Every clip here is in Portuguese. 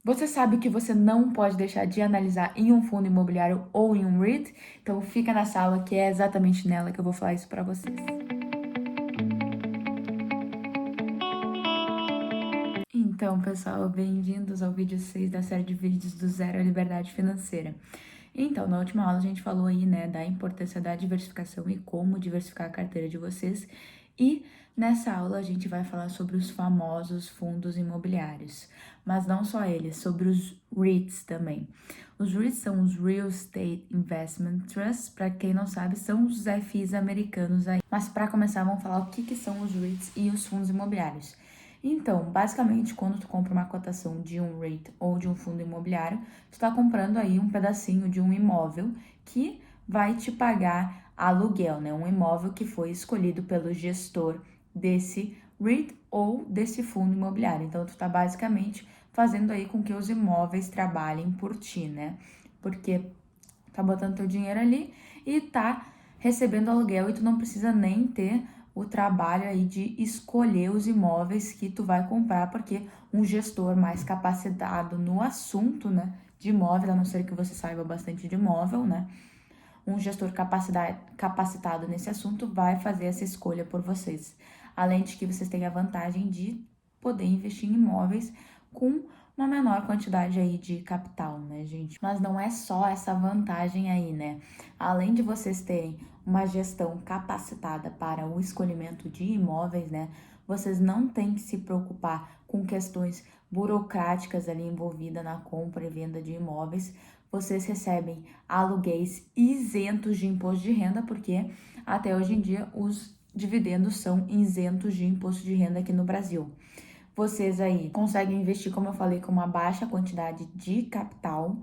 Você sabe o que você não pode deixar de analisar em um fundo imobiliário ou em um REIT? Então fica nessa aula que é exatamente nela que eu vou falar isso para vocês. Então, pessoal, bem-vindos ao vídeo 6 da série de vídeos do Zero à Liberdade Financeira. Então, na última aula a gente falou aí, né, da importância da diversificação e como diversificar a carteira de vocês. E nessa aula a gente vai falar sobre os famosos fundos imobiliários, mas não só eles, sobre os REITs também. Os REITs são os Real Estate Investment Trusts, para quem não sabe, são os FIs americanos aí. Mas para começar, vamos falar o que são os REITs e os fundos imobiliários. Então, basicamente, quando tu compra uma cotação de um REIT ou de um fundo imobiliário, tu está comprando aí um pedacinho de um imóvel que vai te pagar aluguel, né? Um imóvel que foi escolhido pelo gestor desse REIT ou desse fundo imobiliário. Então, tu tá basicamente fazendo aí com que os imóveis trabalhem por ti, né? Porque tá botando teu dinheiro ali e tá recebendo aluguel e tu não precisa nem ter o trabalho aí de escolher os imóveis que tu vai comprar, porque um gestor mais capacitado no assunto, né, de imóvel, a não ser que você saiba bastante de imóvel, né, um gestor capacitado nesse assunto vai fazer essa escolha por vocês. Além de que vocês têm a vantagem de poder investir em imóveis com uma menor quantidade aí de capital, né, gente? Mas não é só essa vantagem aí, né? Além de vocês terem uma gestão capacitada para o escolhimento de imóveis, né? Vocês não têm que se preocupar com questões burocráticas ali envolvidas na compra e venda de imóveis. Vocês recebem aluguéis isentos de imposto de renda, porque até hoje em dia os dividendos são isentos de imposto de renda aqui no Brasil. Vocês aí conseguem investir, como eu falei, com uma baixa quantidade de capital.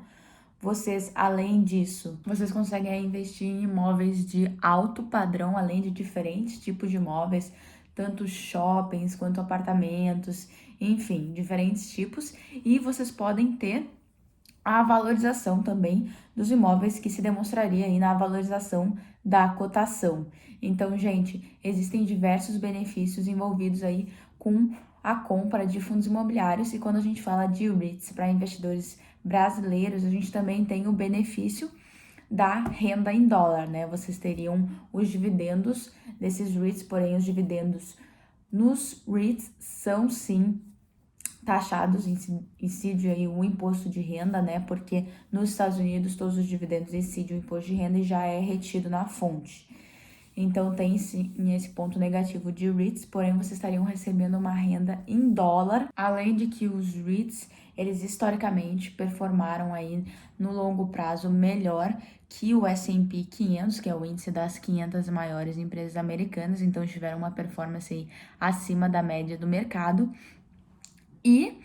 Vocês, além disso, vocês conseguem investir em imóveis de alto padrão, além de diferentes tipos de imóveis, tanto shoppings quanto apartamentos, enfim, diferentes tipos. E vocês podem ter a valorização também dos imóveis, que se demonstraria aí na valorização da cotação. Então, gente, existem diversos benefícios envolvidos aí com a compra de fundos imobiliários, e quando a gente fala de REITs para investidores brasileiros, a gente também tem o benefício da renda em dólar, né? Vocês teriam os dividendos desses REITs, porém os dividendos nos REITs são sim taxados, incide aí o imposto de renda, né? Porque nos Estados Unidos todos os dividendos incidem o imposto de renda e já é retido na fonte. Então tem sim esse ponto negativo de REITs, porém vocês estariam recebendo uma renda em dólar, além de que os REITs, eles historicamente performaram aí no longo prazo melhor que o S&P 500, que é o índice das 500 maiores empresas americanas, então tiveram uma performance aí acima da média do mercado. E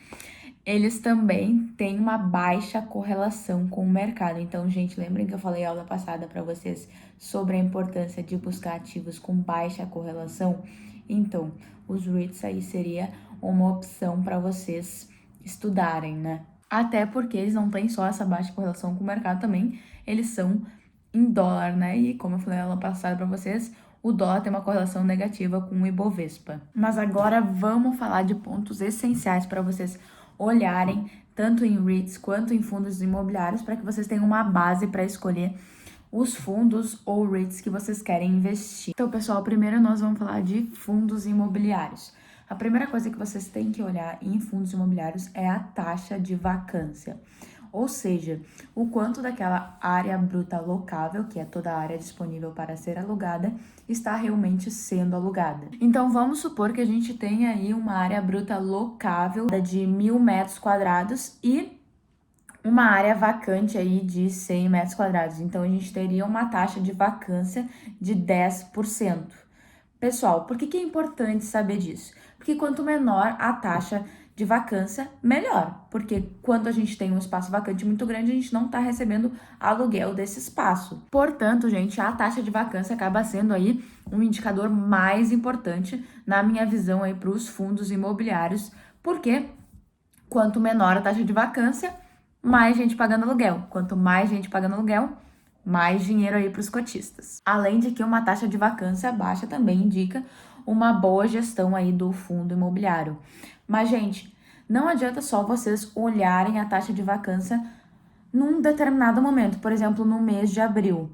eles também têm uma baixa correlação com o mercado. Então, gente, lembrem que eu falei aula passada para vocês sobre a importância de buscar ativos com baixa correlação? Então, os REITs aí seria uma opção para vocês estudarem, né? Até porque eles não têm só essa baixa correlação com o mercado também, eles são em dólar, né? E como eu falei aula passada para vocês, o dólar tem uma correlação negativa com o Ibovespa. Mas agora vamos falar de pontos essenciais para vocês olharem tanto em REITs quanto em fundos imobiliários, para que vocês tenham uma base para escolher os fundos ou REITs que vocês querem investir. Então, pessoal, primeiro nós vamos falar de fundos imobiliários. A primeira coisa que vocês têm que olhar em fundos imobiliários é a taxa de vacância. Ou seja, o quanto daquela área bruta locável, que é toda a área disponível para ser alugada, está realmente sendo alugada. Então, vamos supor que a gente tenha aí uma área bruta locável de 1.000 metros quadrados e uma área vacante aí de 100 metros quadrados. Então, a gente teria uma taxa de vacância de 10%. Pessoal, por que é importante saber disso? Porque quanto menor a taxa de vacância, melhor. Porque quando a gente tem um espaço vacante muito grande, a gente não está recebendo aluguel desse espaço. Portanto, gente, a taxa de vacância acaba sendo aí um indicador mais importante, na minha visão, aí para os fundos imobiliários, porque quanto menor a taxa de vacância, mais gente pagando aluguel. Quanto mais gente pagando aluguel, mais dinheiro aí para os cotistas. Além de que uma taxa de vacância baixa também indica uma boa gestão aí do fundo imobiliário. Mas, gente, não adianta só vocês olharem a taxa de vacância num determinado momento, por exemplo, no mês de abril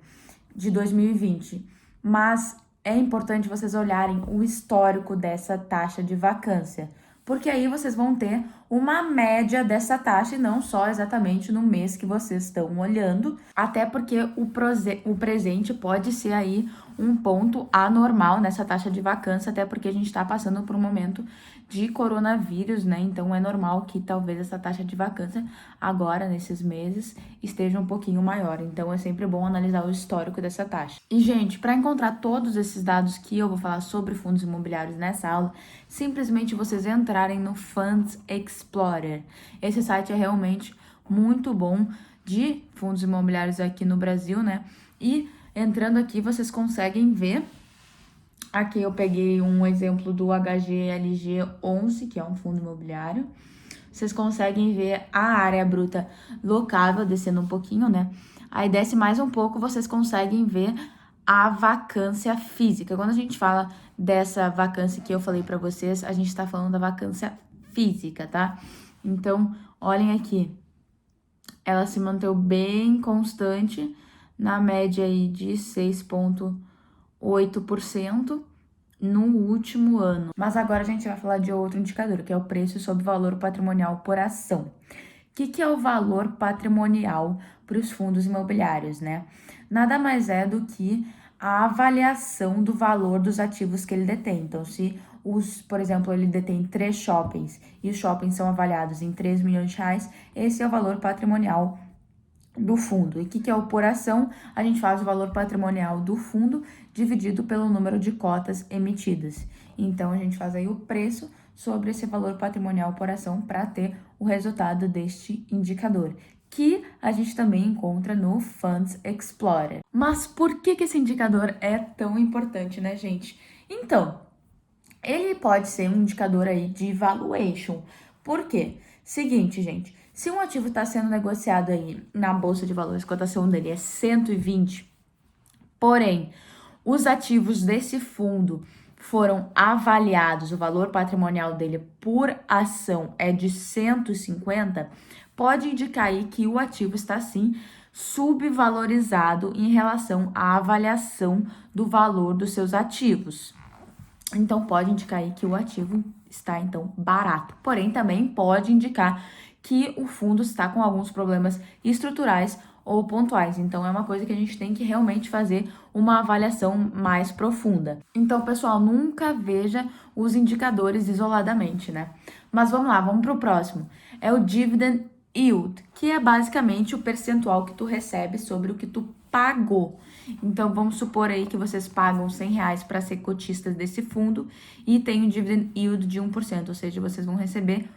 de 2020, mas é importante vocês olharem o histórico dessa taxa de vacância, porque aí vocês vão ter uma média dessa taxa e não só exatamente no mês que vocês estão olhando, até porque o presente pode ser aí um ponto anormal nessa taxa de vacância, até porque a gente está passando por um momento de coronavírus, né? Então é normal que talvez essa taxa de vacância agora, nesses meses, esteja um pouquinho maior. Então é sempre bom analisar o histórico dessa taxa. E, gente, para encontrar todos esses dados que eu vou falar sobre fundos imobiliários nessa aula, simplesmente vocês entrarem no Funds Explorer. Esse site é realmente muito bom de fundos imobiliários aqui no Brasil, né? E entrando aqui, vocês conseguem ver. Aqui eu peguei um exemplo do HGLG 11, que é um fundo imobiliário. Vocês conseguem ver a área bruta locável, descendo um pouquinho, né? Aí desce mais um pouco, vocês conseguem ver a vacância física. Quando a gente fala dessa vacância que eu falei para vocês, a gente está falando da vacância física, tá? Então, olhem aqui. Ela se manteve bem constante, na média aí de 6,8% no último ano. Mas agora a gente vai falar de outro indicador, que é o preço sobre valor patrimonial por ação. O que é o valor patrimonial para os fundos imobiliários, né? Nada mais é do que a avaliação do valor dos ativos que ele detém. Então, se por exemplo, ele detém 3 shoppings e os shoppings são avaliados em 3 milhões de reais, esse é o valor patrimonial do fundo. E o que é o por ação? A gente faz o valor patrimonial do fundo dividido pelo número de cotas emitidas. Então, a gente faz aí o preço sobre esse valor patrimonial por ação para ter o resultado deste indicador, que a gente também encontra no Funds Explorer. Mas por que esse indicador é tão importante, né, gente? Então, ele pode ser um indicador aí de valuation. Por quê? Seguinte, gente, se um ativo está sendo negociado aí na Bolsa de Valores, a cotação dele é 120, porém, os ativos desse fundo foram avaliados, o valor patrimonial dele por ação é de 150, pode indicar aí que o ativo está, sim, subvalorizado em relação à avaliação do valor dos seus ativos. Então, pode indicar aí que o ativo está, então, barato. Porém, também pode indicar que o fundo está com alguns problemas estruturais ou pontuais. Então, é uma coisa que a gente tem que realmente fazer uma avaliação mais profunda. Então, pessoal, nunca veja os indicadores isoladamente, né? Mas vamos lá, vamos para o próximo. É o Dividend Yield, que é basicamente o percentual que tu recebe sobre o que tu pagou. Então, vamos supor aí que vocês pagam R$100 para ser cotistas desse fundo e tem um dividend yield de 1%, ou seja, vocês vão receber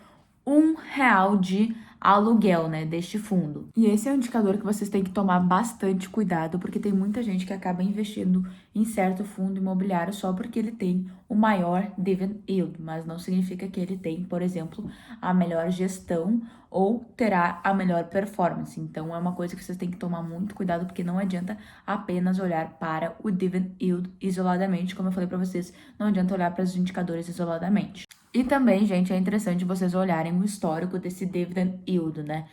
R$1 de aluguel, né, deste fundo. E esse é um indicador que vocês têm que tomar bastante cuidado, porque tem muita gente que acaba investindo em certo fundo imobiliário só porque ele tem o maior dividend yield, mas não significa que ele tem, por exemplo, a melhor gestão ou terá a melhor performance. Então, é uma coisa que vocês têm que tomar muito cuidado, porque não adianta apenas olhar para o dividend yield isoladamente, como eu falei para vocês, não adianta olhar para os indicadores isoladamente. E também, gente, é interessante vocês olharem o histórico desse dividend yield, né?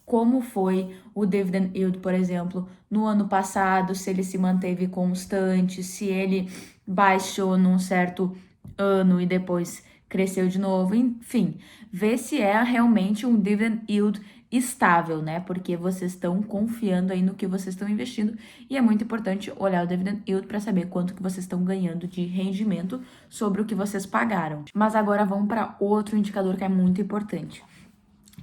Como foi o dividend yield, por exemplo, no ano passado, se ele se manteve constante, se ele baixou num certo ano e depois cresceu de novo, enfim, ver se é realmente um dividend yield estável, né? Porque vocês estão confiando aí no que vocês estão investindo e é muito importante olhar o dividend yield para saber quanto que vocês estão ganhando de rendimento sobre o que vocês pagaram. Mas agora vamos para outro indicador que é muito importante,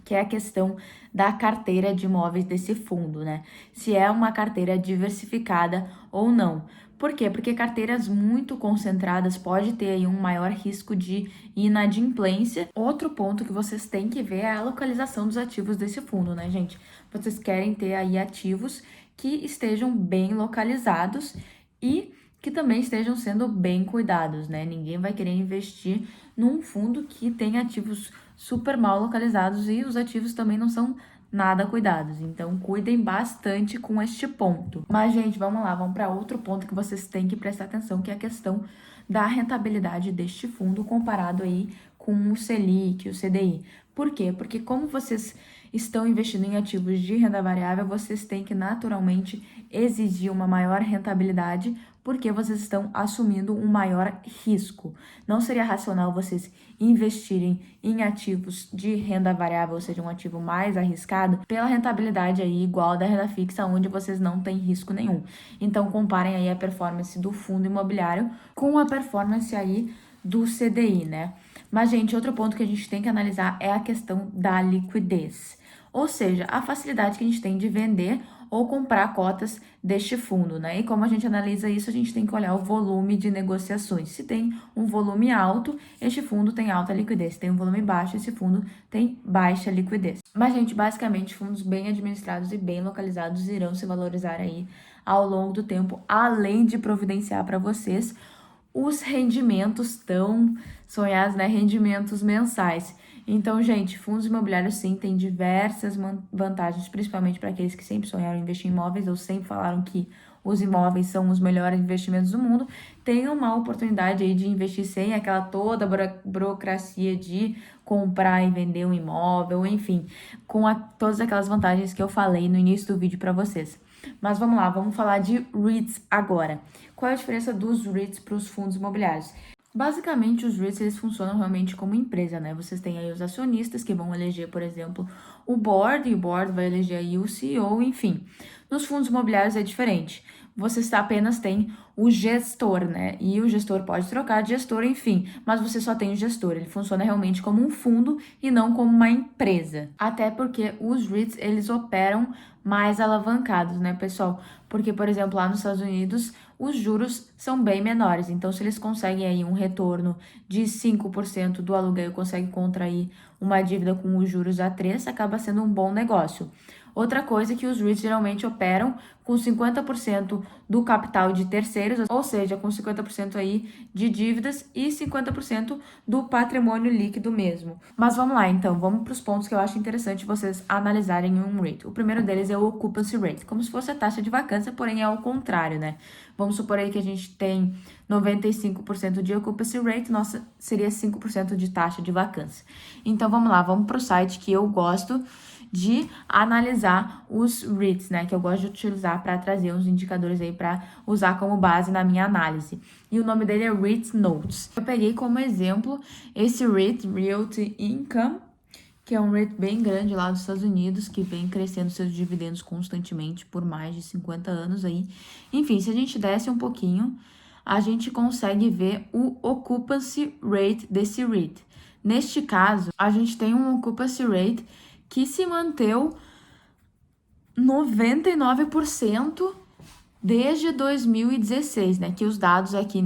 que é a questão da carteira de imóveis desse fundo, né? Se é uma carteira diversificada ou não. Por quê? Porque carteiras muito concentradas pode ter aí um maior risco de inadimplência. Outro ponto que vocês têm que ver é a localização dos ativos desse fundo, né, gente? Vocês querem ter aí ativos que estejam bem localizados e que também estejam sendo bem cuidados, né? Ninguém vai querer investir num fundo que tem ativos super mal localizados e os ativos também não são nada cuidados. Então, cuidem bastante com este ponto. Mas, gente, vamos lá, vamos para outro ponto que vocês têm que prestar atenção, que é a questão da rentabilidade deste fundo comparado aí com o Selic, o CDI. Por quê? Porque como vocês estão investindo em ativos de renda variável, vocês têm que naturalmente exigir uma maior rentabilidade, porque vocês estão assumindo um maior risco. Não seria racional vocês investirem em ativos de renda variável, ou seja, um ativo mais arriscado, pela rentabilidade aí igual da renda fixa, onde vocês não têm risco nenhum. Então, comparem aí a performance do fundo imobiliário com a performance aí do CDI, né? Mas, gente, outro ponto que a gente tem que analisar é a questão da liquidez. Ou seja, a facilidade que a gente tem de vender ou comprar cotas deste fundo, né? E como a gente analisa isso, a gente tem que olhar o volume de negociações. Se tem um volume alto, este fundo tem alta liquidez. Se tem um volume baixo, esse fundo tem baixa liquidez. Mas, gente, basicamente, fundos bem administrados e bem localizados irão se valorizar aí ao longo do tempo, além de providenciar para vocês os rendimentos tão sonhados, né? Rendimentos mensais. Então, gente, fundos imobiliários sim têm diversas vantagens, principalmente para aqueles que sempre sonharam em investir em imóveis ou sempre falaram que os imóveis são os melhores investimentos do mundo. Tem uma oportunidade aí de investir sem aquela toda burocracia de comprar e vender um imóvel, enfim, com todas aquelas vantagens que eu falei no início do vídeo para vocês. Mas vamos lá, vamos falar de REITs agora. Qual é a diferença dos REITs para os fundos imobiliários? Basicamente, os REITs, eles funcionam realmente como empresa, né? Vocês têm aí os acionistas que vão eleger, por exemplo, o board, e o board vai eleger aí o CEO, enfim. Nos fundos imobiliários é diferente. Você apenas tem o gestor, né? E o gestor pode trocar de gestor, enfim, mas você só tem o gestor. Ele funciona realmente como um fundo e não como uma empresa. Até porque os REITs, eles operam mais alavancados, né, pessoal? Porque, por exemplo, lá nos Estados Unidos, os juros são bem menores. Então, se eles conseguem aí um retorno de 5% do aluguel e conseguem contrair uma dívida com os juros a 3%, acaba sendo um bom negócio. Outra coisa é que os REITs geralmente operam com 50% do capital de terceiros, ou seja, com 50% aí de dívidas e 50% do patrimônio líquido mesmo. Mas vamos lá, então, vamos para os pontos que eu acho interessante vocês analisarem em um REIT. O primeiro deles é o occupancy rate, como se fosse a taxa de vacância, porém é ao contrário, né? Vamos supor aí que a gente tem 95% de occupancy rate, nossa, seria 5% de taxa de vacância. Então vamos lá, vamos para o site que eu gosto de analisar os REITs, né, que eu gosto de utilizar para trazer uns indicadores aí para usar como base na minha análise. E o nome dele é REIT Notes. Eu peguei como exemplo esse REIT, Realty Income, que é um REIT bem grande lá dos Estados Unidos, que vem crescendo seus dividendos constantemente por mais de 50 anos aí. Enfim, se a gente desce um pouquinho, a gente consegue ver o occupancy rate desse REIT. Neste caso, a gente tem um occupancy rate que se manteve 99% desde 2016, né? Que os dados aqui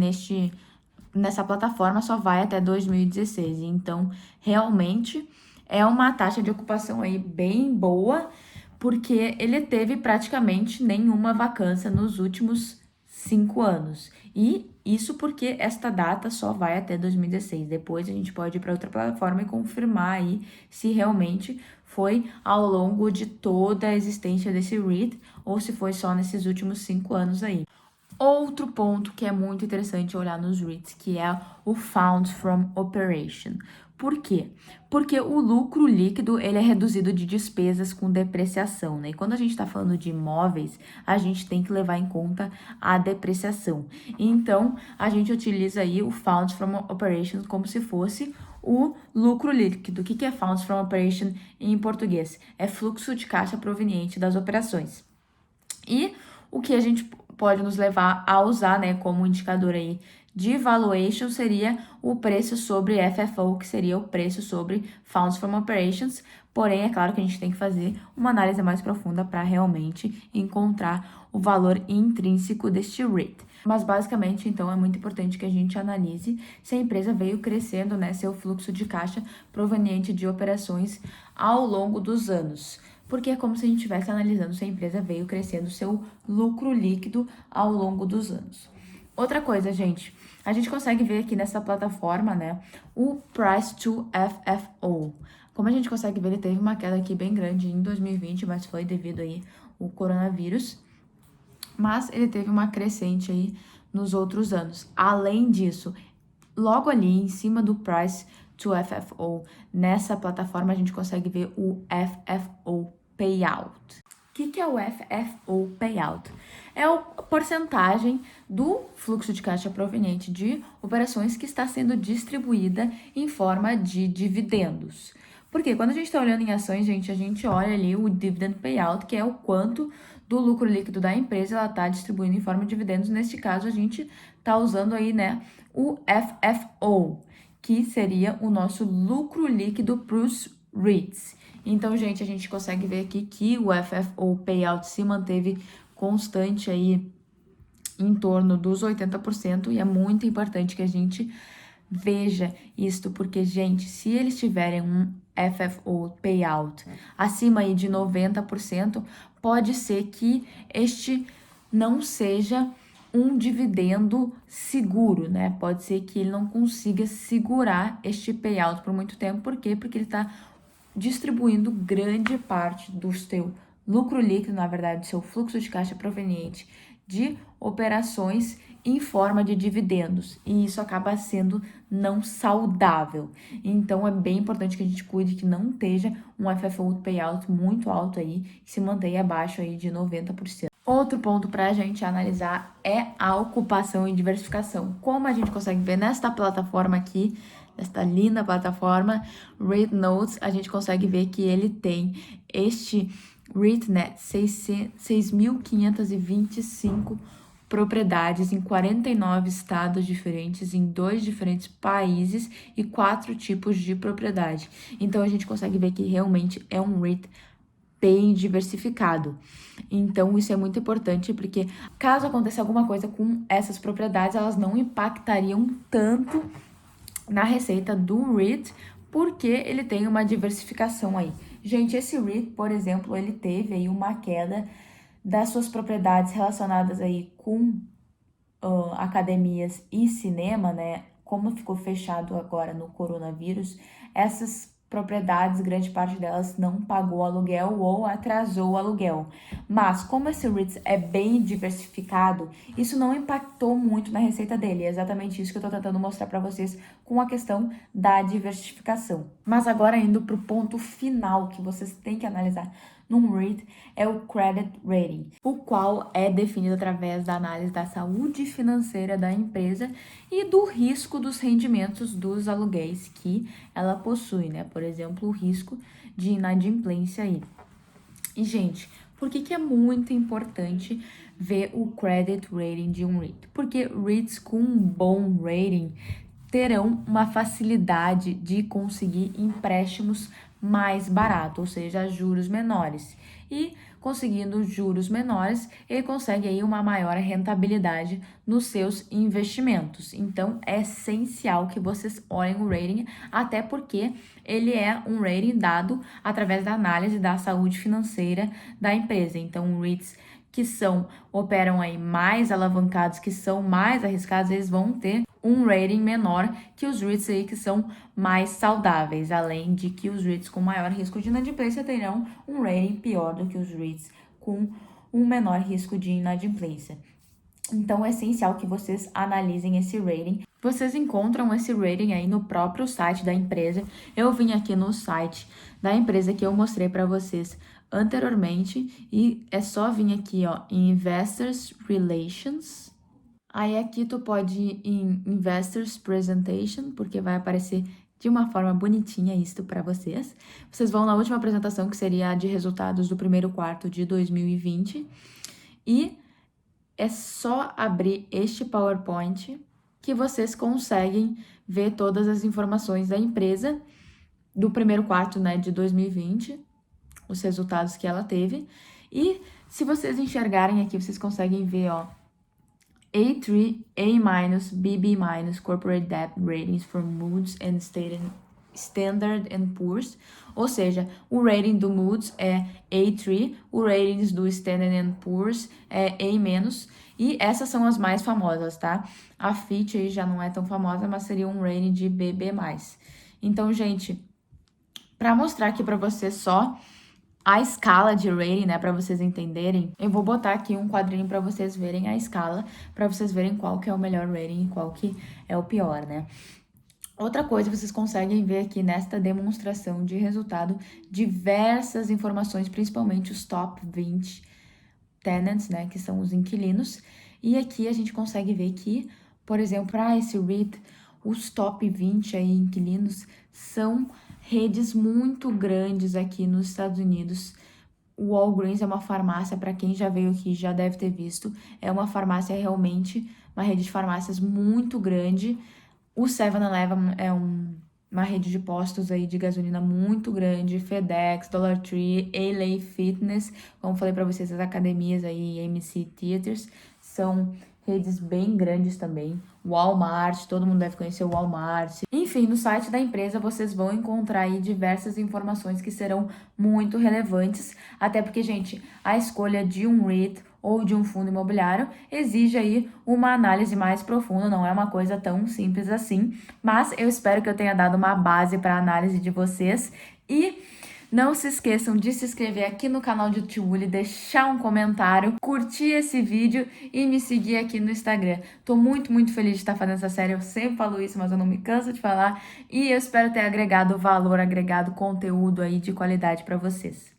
nessa plataforma só vai até 2016. Então, realmente é uma taxa de ocupação aí bem boa, porque ele teve praticamente nenhuma vacância nos últimos 5 anos. E isso porque esta data só vai até 2016. Depois a gente pode ir para outra plataforma e confirmar aí se realmente foi ao longo de toda a existência desse REIT ou se foi só nesses últimos 5 anos aí. Outro ponto que é muito interessante olhar nos REITs, que é o Funds from Operation. Por quê? Porque o lucro líquido ele é reduzido de despesas com depreciação, né? E quando a gente está falando de imóveis, a gente tem que levar em conta a depreciação. Então, a gente utiliza aí o Funds from Operations como se fosse o lucro líquido. O que é Funds from Operation em português? É fluxo de caixa proveniente das operações. E o que a gente pode nos levar a usar, né, como indicador aí de valuation seria o preço sobre FFO, que seria o preço sobre Funds from Operations. Porém, é claro que a gente tem que fazer uma análise mais profunda para realmente encontrar o valor intrínseco deste REIT. Mas basicamente, então, é muito importante que a gente analise se a empresa veio crescendo, né, seu fluxo de caixa proveniente de operações ao longo dos anos. Porque é como se a gente estivesse analisando se a empresa veio crescendo seu lucro líquido ao longo dos anos. Outra coisa, gente, a gente consegue ver aqui nessa plataforma, né, o Price to FFO. Como a gente consegue ver, ele teve uma queda aqui bem grande em 2020, mas foi devido aí ao coronavírus. Mas ele teve uma crescente aí nos outros anos. Além disso, logo ali em cima do Price to FFO. Nessa plataforma a gente consegue ver o FFO Payout. O que é o FFO Payout? É a porcentagem do fluxo de caixa proveniente de operações que está sendo distribuída em forma de dividendos. Porque quando a gente está olhando em ações, gente, a gente olha ali o dividend payout, que é o quanto do lucro líquido da empresa ela está distribuindo em forma de dividendos. Neste caso, a gente está usando aí, né, o FFO, que seria o nosso lucro líquido para os REITs. Então, gente, a gente consegue ver aqui que o FFO payout se manteve constante aí em torno dos 80%, e é muito importante que a gente veja isto, porque, gente, se eles tiverem um FFO payout acima aí de 90%, pode ser que este não seja um dividendo seguro, né? Pode ser que ele não consiga segurar este payout por muito tempo. Por quê? Porque ele está distribuindo grande parte do seu lucro líquido, na verdade, do seu fluxo de caixa proveniente de operações em forma de dividendos, e isso acaba sendo não saudável. Então é bem importante que a gente cuide que não esteja um FFO payout muito alto aí, que se mantenha abaixo aí de 90%. Outro ponto para a gente analisar é a ocupação e diversificação. Como a gente consegue ver nesta plataforma aqui, nesta linda plataforma REIT Notes, a gente consegue ver que ele tem este REITnet 6.525 propriedades em 49 estados diferentes, em 2 diferentes países e 4 tipos de propriedade. Então a gente consegue ver que realmente é um REIT bem diversificado. Então isso é muito importante, porque caso aconteça alguma coisa com essas propriedades, elas não impactariam tanto na receita do REIT, porque ele tem uma diversificação aí. Gente, esse REIT, por exemplo, ele teve aí uma queda das suas propriedades relacionadas aí com academias e cinema, né? Como ficou fechado agora no coronavírus, essas propriedades, grande parte delas não pagou aluguel ou atrasou o aluguel. Mas como esse REIT é bem diversificado, isso não impactou muito na receita dele. É exatamente isso que eu tô tentando mostrar para vocês com a questão da diversificação. Mas agora indo pro ponto final que vocês têm que analisar num REIT é o credit rating, o qual é definido através da análise da saúde financeira da empresa e do risco dos rendimentos dos aluguéis que ela possui, né? Por exemplo, o risco de inadimplência aí. E, gente, por que é muito importante ver o credit rating de um REIT? Porque REITs com um bom rating terão uma facilidade de conseguir empréstimos mais baratos, ou seja, juros menores. E conseguindo juros menores, ele consegue aí uma maior rentabilidade nos seus investimentos. Então, é essencial que vocês olhem o rating, até porque ele é um rating dado através da análise da saúde financeira da empresa. Então, REITs que operam aí mais alavancados, que são mais arriscados, eles vão ter um rating menor que os REITs aí que são mais saudáveis, além de que os REITs com maior risco de inadimplência terão um rating pior do que os REITs com um menor risco de inadimplência. Então é essencial que vocês analisem esse rating. Vocês encontram esse rating aí no próprio site da empresa. Eu vim aqui no site da empresa que eu mostrei para vocês anteriormente e é só vir aqui, ó, em Investors Relations. Aí aqui tu pode ir em Investors Presentation, porque vai aparecer de uma forma bonitinha isto para vocês. Vocês vão na última apresentação, que seria a de resultados do primeiro quarto de 2020. E é só abrir este PowerPoint que vocês conseguem ver todas as informações da empresa do primeiro quarto, né, de 2020, os resultados que ela teve. E se vocês enxergarem aqui, vocês conseguem ver, ó, A3, A-, BB-, Corporate Debt Ratings from Moody's and Standard & Poor's, ou seja, o rating do Moody's é A3, o ratings do Standard & Poor's é A-, e essas são as mais famosas, tá? A Fitch aí já não é tão famosa, mas seria um rating de BB+. Então, gente, para mostrar aqui para vocês só a escala de rating, né, para vocês entenderem, eu vou botar aqui um quadrinho para vocês verem a escala, para vocês verem qual que é o melhor rating e qual que é o pior, né? Outra coisa, vocês conseguem ver aqui nesta demonstração de resultado diversas informações, principalmente os top 20 tenants, né, que são os inquilinos. E aqui a gente consegue ver que, por exemplo, para esse REIT, os top 20 aí inquilinos são redes muito grandes aqui nos Estados Unidos. O Walgreens é uma farmácia, para quem já veio aqui já deve ter visto, é uma farmácia realmente, uma rede de farmácias muito grande. O 7-Eleven é uma rede de postos aí de gasolina muito grande, FedEx, Dollar Tree, LA Fitness, como falei para vocês, as academias aí, MC Theaters, são redes bem grandes também. Walmart, todo mundo deve conhecer o Walmart. Enfim, no site da empresa vocês vão encontrar aí diversas informações que serão muito relevantes, até porque, gente, a escolha de um REIT ou de um fundo imobiliário exige aí uma análise mais profunda, não é uma coisa tão simples assim, mas eu espero que eu tenha dado uma base para a análise de vocês e não se esqueçam de se inscrever aqui no canal de Tiuli, deixar um comentário, curtir esse vídeo e me seguir aqui no Instagram. Tô muito feliz de estar fazendo essa série, eu sempre falo isso, mas eu não me canso de falar e eu espero ter agregado valor, agregado conteúdo aí de qualidade para vocês.